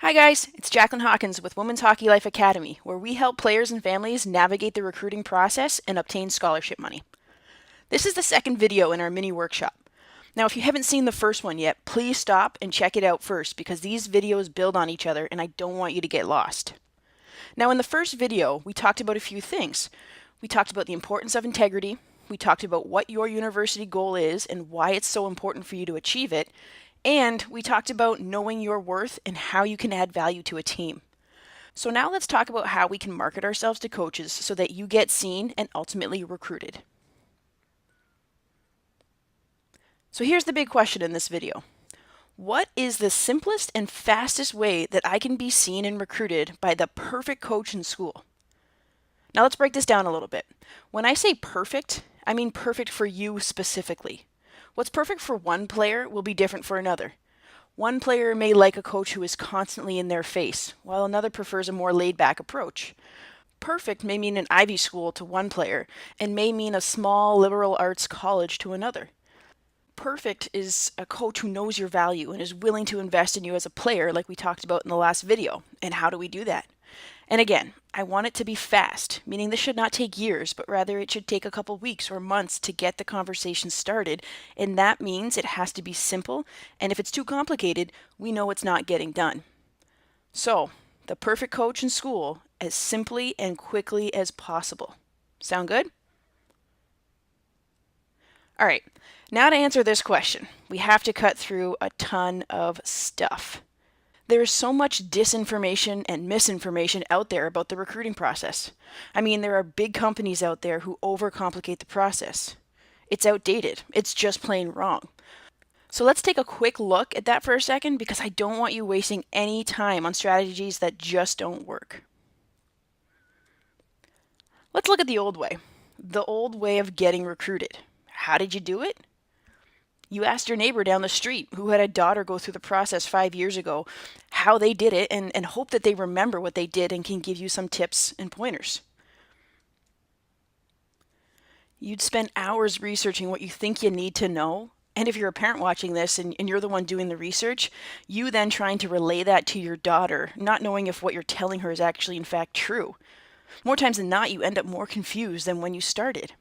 Hi guys, it's Jaclyn Hawkins with Women's Hockey Life Academy, where we help players and families navigate the recruiting process and obtain scholarship money. This is the second video in our mini workshop. Now, if you haven't seen the first one yet, please stop and check it out first because these videos build on each other and I don't want you to get lost. Now, in the first video, we talked about a few things. We talked about the importance of integrity. We talked about what your university goal is and why it's so important for you to achieve it. And we talked about knowing your worth and how you can add value to a team. So now let's talk about how we can market ourselves to coaches so that you get seen and ultimately recruited. So here's the big question in this video. What is the simplest and fastest way that I can be seen and recruited by the perfect coach in school? Now let's break this down a little bit. When I say perfect, I mean perfect for you specifically. What's perfect for one player will be different for another. One player may like a coach who is constantly in their face, while another prefers a more laid-back approach. Perfect may mean an Ivy school to one player, and may mean a small liberal arts college to another. Perfect is a coach who knows your value and is willing to invest in you as a player, like we talked about in the last video. And how do we do that? And again, I want it to be fast, meaning this should not take years, but rather it should take a couple weeks or months to get the conversation started. And that means it has to be simple. And if it's too complicated, we know it's not getting done. So, the perfect coach in school as simply and quickly as possible. Sound good? All right, now to answer this question, we have to cut through a ton of stuff. There is so much disinformation and misinformation out there about the recruiting process. I mean, there are big companies out there who overcomplicate the process. It's outdated. It's just plain wrong. So let's take a quick look at that for a second because I don't want you wasting any time on strategies that just don't work. Let's look at the old way of getting recruited. How did you do it? You asked your neighbor down the street who had a daughter go through the process 5 years ago how they did it and hope that they remember what they did and can give you some tips and pointers. You'd spend hours researching what you think you need to know. And if you're a parent watching this and you're the one doing the research, you then trying to relay that to your daughter, not knowing if what you're telling her is actually in fact true. More times than not, you end up more confused than when you started.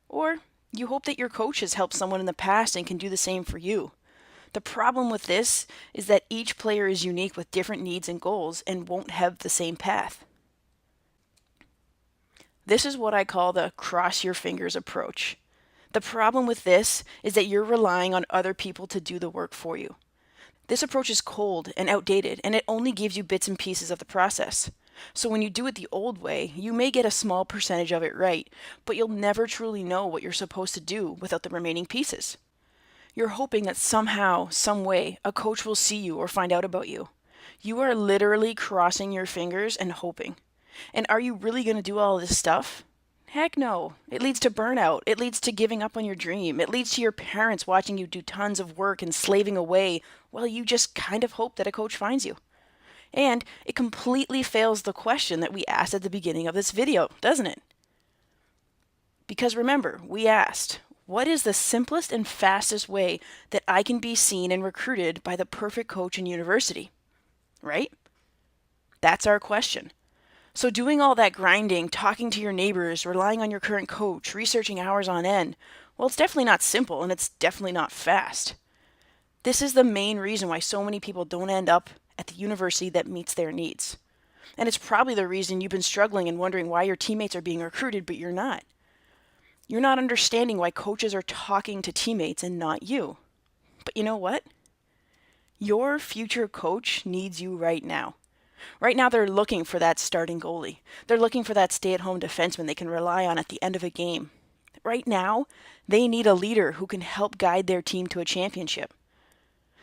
Or you hope that your coach has helped someone in the past and can do the same for you. The problem with this is that each player is unique with different needs and goals and won't have the same path. This is what I call the cross your fingers approach. The problem with this is that you're relying on other people to do the work for you. This approach is cold and outdated, and it only gives you bits and pieces of the process. So when you do it the old way, you may get a small percentage of it right, but you'll never truly know what you're supposed to do without the remaining pieces. You're hoping that somehow, some way, a coach will see you or find out about you. You are literally crossing your fingers and hoping. And are you really going to do all this stuff? Heck no. It leads to burnout. It leads to giving up on your dream. It leads to your parents watching you do tons of work and slaving away while you just kind of hope that a coach finds you. And it completely fails the question that we asked at the beginning of this video, doesn't it? Because remember, we asked, what is the simplest and fastest way that I can be seen and recruited by the perfect coach in university? Right? That's our question. So doing all that grinding, talking to your neighbors, relying on your current coach, researching hours on end, well, it's definitely not simple and it's definitely not fast. This is the main reason why so many people don't end up at the university that meets their needs. And it's probably the reason you've been struggling and wondering why your teammates are being recruited, but you're not. You're not understanding why coaches are talking to teammates and not you. But you know what? Your future coach needs you right now. Right now, they're looking for that starting goalie. They're looking for that stay-at-home defenseman they can rely on at the end of a game. Right now, they need a leader who can help guide their team to a championship.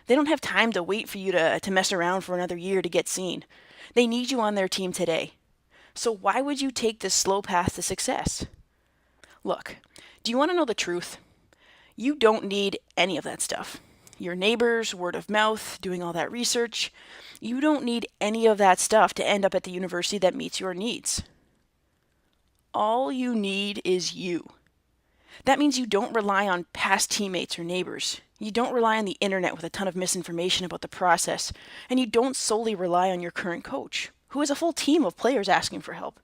They don't have time to wait for you to mess around for another year to get seen. They need you on their team today. So why would you take this slow path to success? Look, do you want to know the truth? You don't need any of that stuff. Your neighbors, word of mouth, doing all that research. You don't need any of that stuff to end up at the university that meets your needs. All you need is you. That means you don't rely on past teammates or neighbors. You don't rely on the internet with a ton of misinformation about the process, and you don't solely rely on your current coach, who has a full team of players asking for help.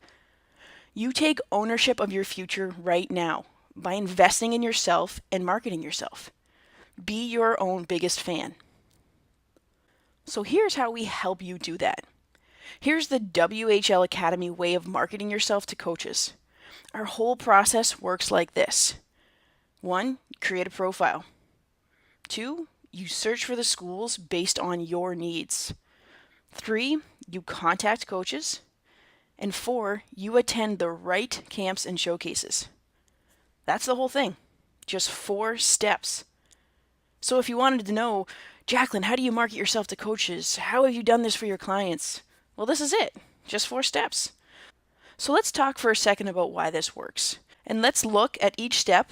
You take ownership of your future right now by investing in yourself and marketing yourself. Be your own biggest fan. So here's how we help you do that. Here's the WHL Academy way of marketing yourself to coaches. Our whole process works like this. 1, create a profile. 2, you search for the schools based on your needs. 3, you contact coaches. And 4, you attend the right camps and showcases. That's the whole thing. Just 4 steps. So if you wanted to know, Jaclyn, how do you market yourself to coaches? How have you done this for your clients? Well, this is it. Just 4 steps. So let's talk for a second about why this works. And let's look at each step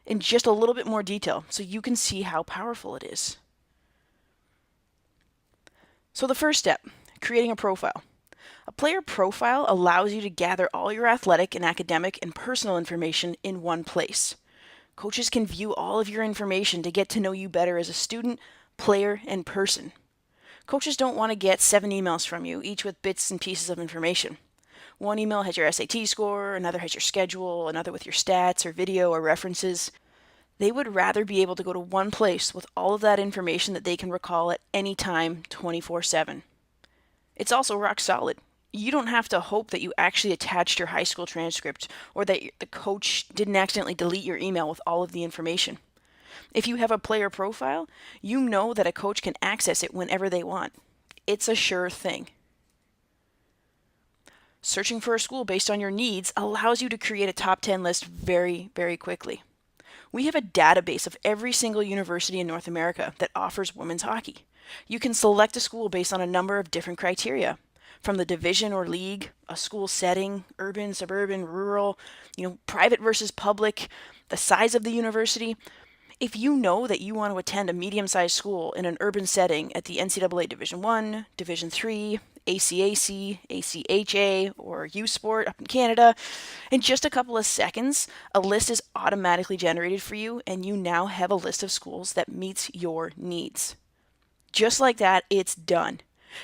in just a little bit more detail so you can see how powerful it is. So the first step, creating a profile. A player profile allows you to gather all your athletic and academic and personal information in one place. Coaches can view all of your information to get to know you better as a student, player, and person. Coaches don't want to get 7 emails from you, each with bits and pieces of information. One email has your SAT score, another has your schedule, another with your stats or video or references. They would rather be able to go to one place with all of that information that they can recall at any time, 24/7. It's also rock solid. You don't have to hope that you actually attached your high school transcript or that the coach didn't accidentally delete your email with all of the information. If you have a player profile, you know that a coach can access it whenever they want. It's a sure thing. Searching for a school based on your needs allows you to create a top 10 list very, very quickly. We have a database of every single university in North America that offers women's hockey. You can select a school based on a number of different criteria, from the division or league, a school setting, urban, suburban, rural, private versus public, the size of the university. If you know that you want to attend a medium-sized school in an urban setting at the NCAA Division I, Division III, ACAC, ACHA, or U Sport up in Canada, in just a couple of seconds, a list is automatically generated for you, and you now have a list of schools that meets your needs. Just like that, it's done.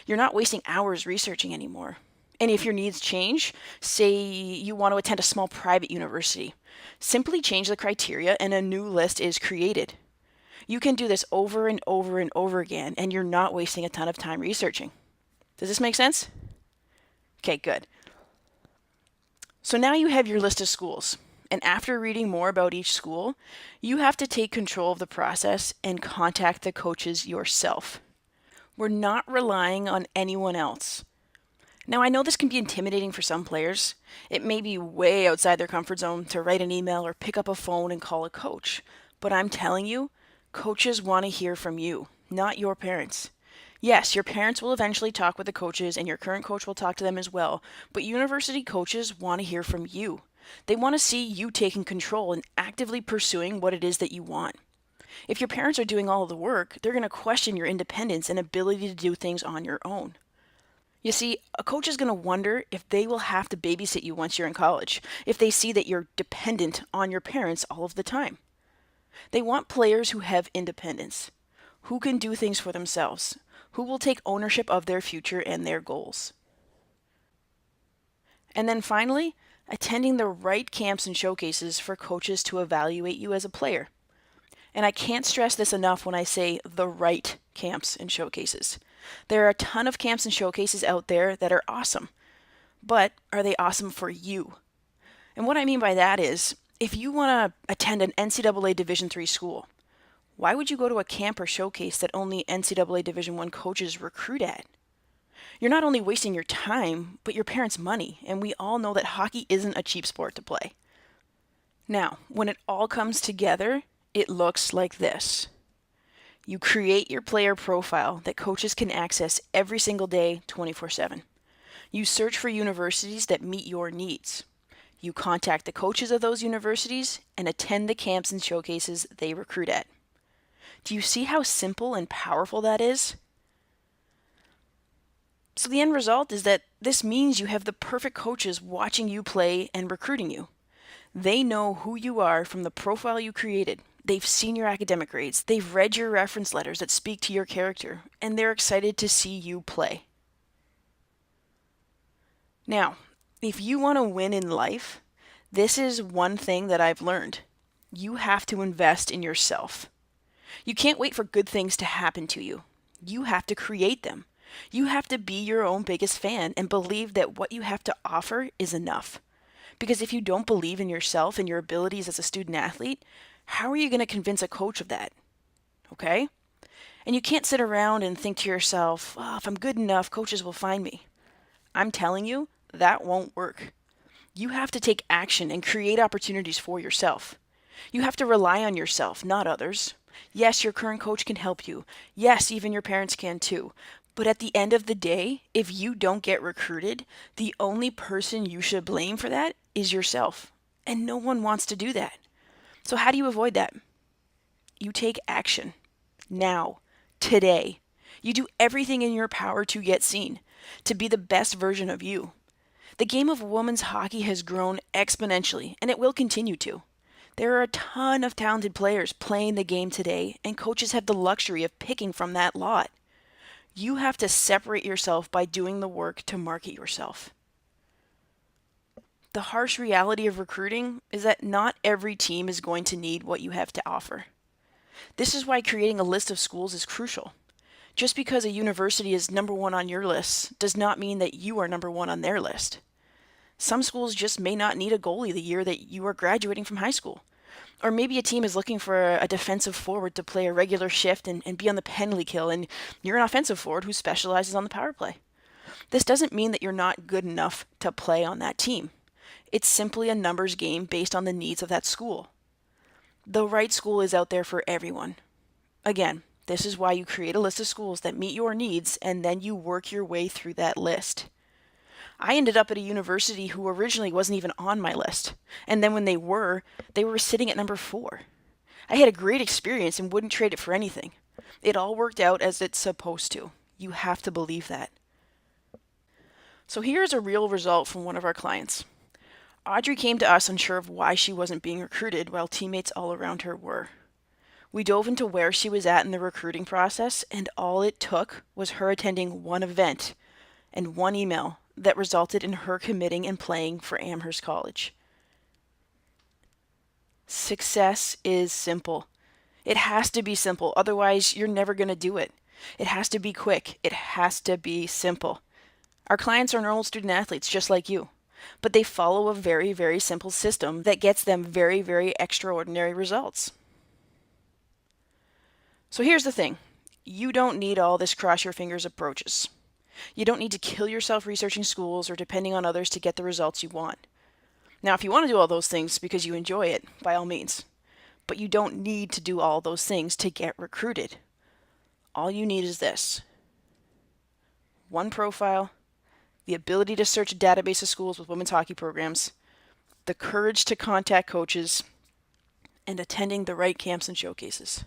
You're not wasting hours researching anymore. And if your needs change, say you want to attend a small private university, simply change the criteria and a new list is created. You can do this over and over and over again, and you're not wasting a ton of time researching. Does this make sense? Okay, good. So now you have your list of schools, and after reading more about each school, you have to take control of the process and contact the coaches yourself. We're not relying on anyone else. Now, I know this can be intimidating for some players. It may be way outside their comfort zone to write an email or pick up a phone and call a coach. But I'm telling you, coaches want to hear from you, not your parents. Yes, your parents will eventually talk with the coaches and your current coach will talk to them as well, but university coaches want to hear from you. They want to see you taking control and actively pursuing what it is that you want. If your parents are doing all of the work, they're going to question your independence and ability to do things on your own. You see, a coach is going to wonder if they will have to babysit you once you're in college, if they see that you're dependent on your parents all of the time. They want players who have independence, who can do things for themselves, who will take ownership of their future and their goals. And then finally, attending the right camps and showcases for coaches to evaluate you as a player. And I can't stress this enough when I say the right camps and showcases. There are a ton of camps and showcases out there that are awesome, but are they awesome for you? And what I mean by that is, if you want to attend an NCAA Division III school, why would you go to a camp or showcase that only NCAA Division I coaches recruit at? You're not only wasting your time, but your parents' money, and we all know that hockey isn't a cheap sport to play. Now, when it all comes together, it looks like this. You create your player profile that coaches can access every single day, 24/7. You search for universities that meet your needs. You contact the coaches of those universities and attend the camps and showcases they recruit at. Do you see how simple and powerful that is? So the end result is that this means you have the perfect coaches watching you play and recruiting you. They know who you are from the profile you created, They've seen your academic grades, they've read your reference letters that speak to your character, and they're excited to see you play. Now, if you want to win in life, this is one thing that I've learned. You have to invest in yourself. You can't wait for good things to happen to you. You have to create them. You have to be your own biggest fan and believe that what you have to offer is enough. Because if you don't believe in yourself and your abilities as a student athlete, how are you going to convince a coach of that? Okay? And you can't sit around and think to yourself, oh, if I'm good enough, coaches will find me. I'm telling you, that won't work. You have to take action and create opportunities for yourself. You have to rely on yourself, not others. Yes, your current coach can help you. Yes, even your parents can too. But at the end of the day, if you don't get recruited, the only person you should blame for that is yourself. And no one wants to do that. So how do you avoid that? You take action. Now. Today. You do everything in your power to get seen, to be the best version of you. The game of women's hockey has grown exponentially, and it will continue to. There are a ton of talented players playing the game today, and coaches have the luxury of picking from that lot. You have to separate yourself by doing the work to market yourself. The harsh reality of recruiting is that not every team is going to need what you have to offer. This is why creating a list of schools is crucial. Just because a university is number one on your list does not mean that you are number one on their list. Some schools just may not need a goalie the year that you are graduating from high school. Or maybe a team is looking for a defensive forward to play a regular shift and be on the penalty kill, and you're an offensive forward who specializes on the power play. This doesn't mean that you're not good enough to play on that team. It's simply a numbers game based on the needs of that school. The right school is out there for everyone. Again, this is why you create a list of schools that meet your needs, and then you work your way through that list. I ended up at a university who originally wasn't even on my list. And then when they were sitting at number 4. I had a great experience and wouldn't trade it for anything. It all worked out as it's supposed to. You have to believe that. So here's a real result from one of our clients. Audrey came to us unsure of why she wasn't being recruited while teammates all around her were. We dove into where she was at in the recruiting process, and all it took was her attending one event and one email that resulted in her committing and playing for Amherst College. Success is simple. It has to be simple, otherwise you're never going to do it. It has to be quick. It has to be simple. Our clients are normal student athletes just like you, but they follow a very, very simple system that gets them very, very extraordinary results. So here's the thing. You don't need all this cross your fingers approaches. You don't need to kill yourself researching schools or depending on others to get the results you want. Now, if you want to do all those things because you enjoy it, by all means. But you don't need to do all those things to get recruited. All you need is this. One profile, the ability to search a database of schools with women's hockey programs, the courage to contact coaches, and attending the right camps and showcases.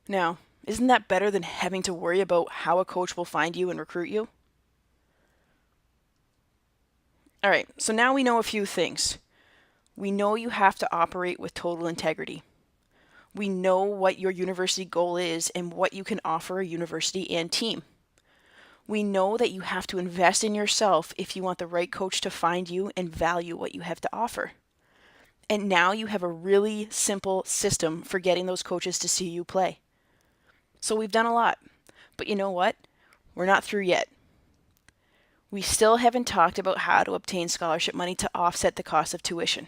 Now, isn't that better than having to worry about how a coach will find you and recruit you? All right, so now we know a few things. We know you have to operate with total integrity. We know what your university goal is and what you can offer a university and team. We know that you have to invest in yourself if you want the right coach to find you and value what you have to offer. And now you have a really simple system for getting those coaches to see you play. So we've done a lot, but you know what? We're not through yet. We still haven't talked about how to obtain scholarship money to offset the cost of tuition.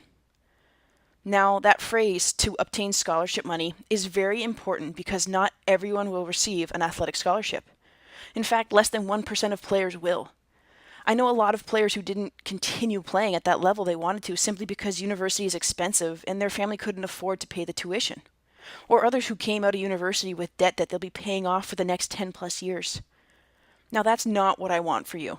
Now, that phrase, to obtain scholarship money, is very important because not everyone will receive an athletic scholarship. In fact, less than 1% of players will. I know a lot of players who didn't continue playing at that level they wanted to simply because university is expensive and their family couldn't afford to pay the tuition. Or others who came out of university with debt that they'll be paying off for the next 10 plus years. Now, that's not what I want for you.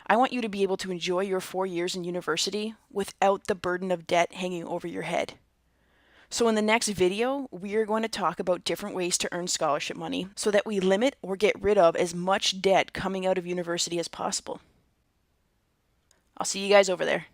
I want you to be able to enjoy your 4 years in university without the burden of debt hanging over your head. So in the next video, we are going to talk about different ways to earn scholarship money so that we limit or get rid of as much debt coming out of university as possible. I'll see you guys over there.